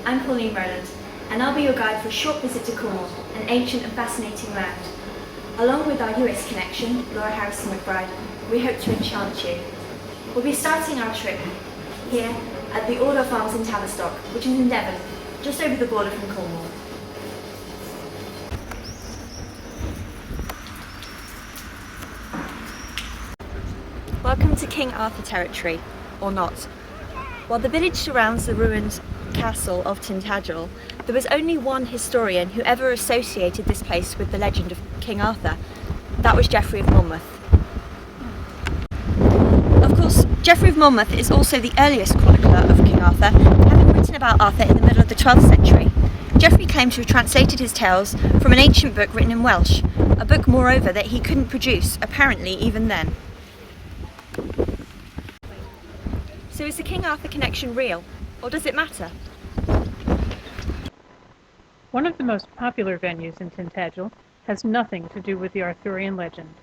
I'm Pauline Rowland, and I'll be your guide for a short visit to Cornwall, an ancient and fascinating land. Along with our US connection, Laura Harrison McBride, we hope to enchant you. We'll be starting our trip here at the Order Farms in Tavistock, which is in Devon, just over the border from Cornwall. Welcome to King Arthur territory, or not. While the village surrounds the ruined castle of Tintagel, there was only one historian who ever associated this place with the legend of King Arthur. That was Geoffrey of Monmouth. Of course, Geoffrey of Monmouth is also the earliest chronicler of King Arthur, having written about Arthur in the middle of the 12th century. Geoffrey claimed to have translated his tales from an ancient book written in Welsh, a book moreover that he couldn't produce, apparently even then. So is the King Arthur connection real, or does it matter? One of the most popular venues in Tintagel has nothing to do with the Arthurian legend.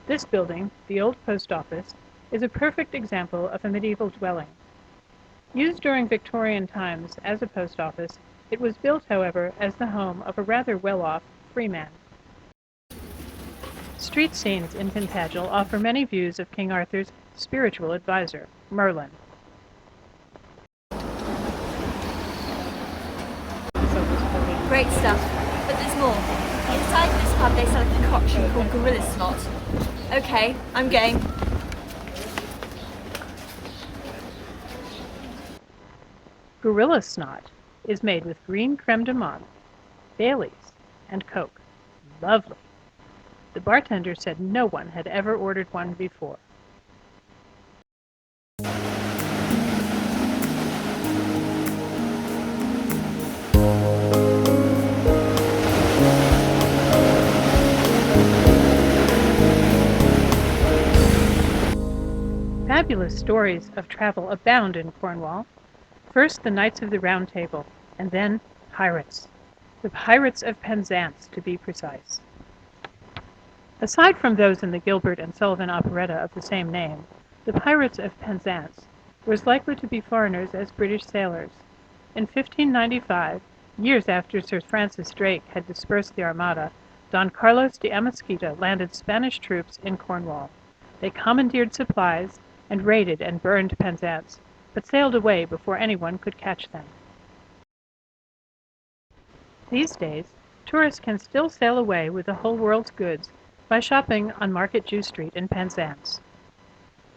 This building, the old post office, is a perfect example of a medieval dwelling. Used during Victorian times as a post office, it was built, however, as the home of a rather well-off freeman. Street scenes in Tintagel offer many views of King Arthur's spiritual advisor, Merlin. Great stuff, but there's more. Inside this pub they sell a concoction called Gorilla Snot. Okay, I'm game. Gorilla Snot is made with green creme de menthe, Baileys, and Coke. Lovely. The bartender said no one had ever ordered one before. Fabulous stories of travel abound in Cornwall. First, the Knights of the Round Table, and then pirates. The Pirates of Penzance, to be precise. Aside from those in the Gilbert and Sullivan operetta of the same name, the Pirates of Penzance were as likely to be foreigners as British sailors. In 1595, years after Sir Francis Drake had dispersed the Armada, Don Carlos de Amesquita landed Spanish troops in Cornwall. They commandeered supplies and raided and burned Penzance, but sailed away before anyone could catch them. These days, tourists can still sail away with the whole world's goods by shopping on Market Jew Street in Penzance.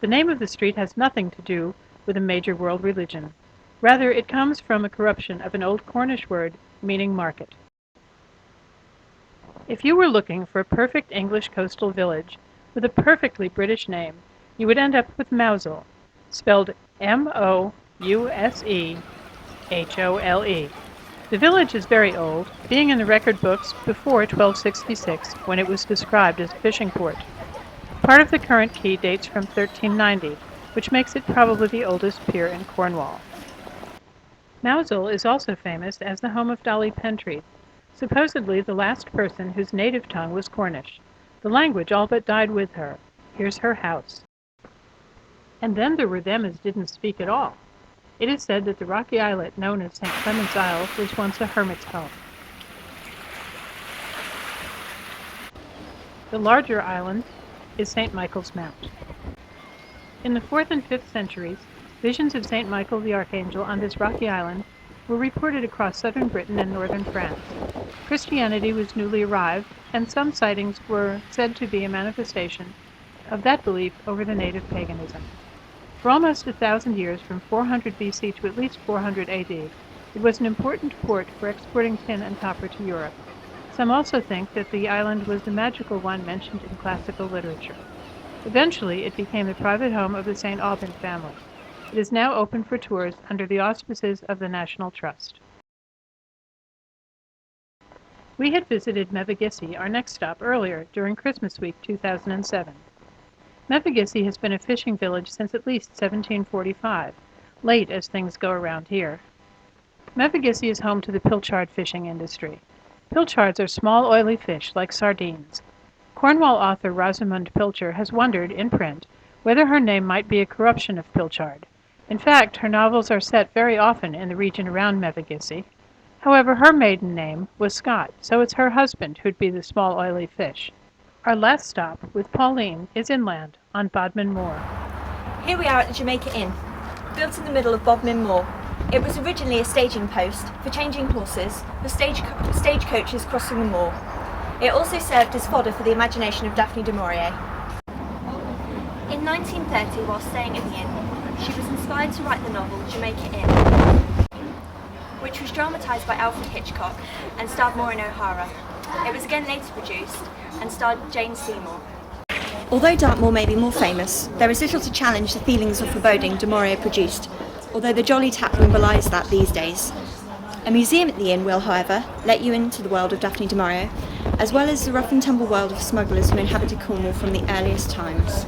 The name of the street has nothing to do with a major world religion. Rather, it comes from a corruption of an old Cornish word meaning market. If you were looking for a perfect English coastal village with a perfectly British name, you would end up with Mousehole, spelled M-O-U-S-E-H-O-L-E. The village is very old, being in the record books before 1266, when it was described as a fishing port. Part of the current quay dates from 1390, which makes it probably the oldest pier in Cornwall. Mousehole is also famous as the home of Dolly Pentreath, supposedly the last person whose native tongue was Cornish. The language all but died with her. Here's her house. And then there were them as didn't speak at all. It is said that the rocky islet known as St. Clement's Isle was once a hermit's home. The larger island is St. Michael's Mount. In the 4th and 5th centuries, visions of St. Michael the Archangel on this rocky island were reported across southern Britain and northern France. Christianity was newly arrived, and some sightings were said to be a manifestation of that belief over the native paganism. For almost 1,000 years, from 400 BC to at least 400 AD, it was an important port for exporting tin and copper to Europe. Some also think that the island was the magical one mentioned in classical literature. Eventually, it became the private home of the St. Aubin family. It is now open for tours under the auspices of the National Trust. We had visited Mevagissey, our next stop, earlier during Christmas week 2007. Mevagissey has been a fishing village since at least 1745, late as things go around here. Mevagissey is home to the pilchard fishing industry. Pilchards are small oily fish like sardines. Cornwall author Rosamund Pilcher has wondered, in print, whether her name might be a corruption of Pilchard. In fact, her novels are set very often in the region around Mevagissey. However, her maiden name was Scott, so it's her husband who'd be the small oily fish. Our last stop, with Pauline, is inland, on Bodmin Moor. Here we are at the Jamaica Inn, built in the middle of Bodmin Moor. It was originally a staging post for changing horses for stagecoaches crossing the moor. It also served as fodder for the imagination of Daphne du Maurier. In 1930, while staying at the inn, she was inspired to write the novel Jamaica Inn, which was dramatised by Alfred Hitchcock and starred Maureen O'Hara. It was again later produced and starred Jane Seymour. Although Dartmoor may be more famous, there is little to challenge the feelings of foreboding du Maurier produced, although the jolly taproom belies that these days. A museum at the inn will, however, let you into the world of Daphne du Maurier, as well as the rough and tumble world of smugglers who inhabited Cornwall from the earliest times.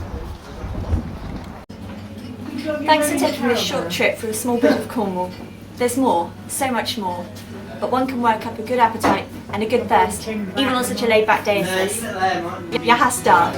Thanks for taking this short trip through a small bit of Cornwall. There's more, so much more, but one can work up a good appetite and a good thirst, even on such a laid-back day as this. Yahastar!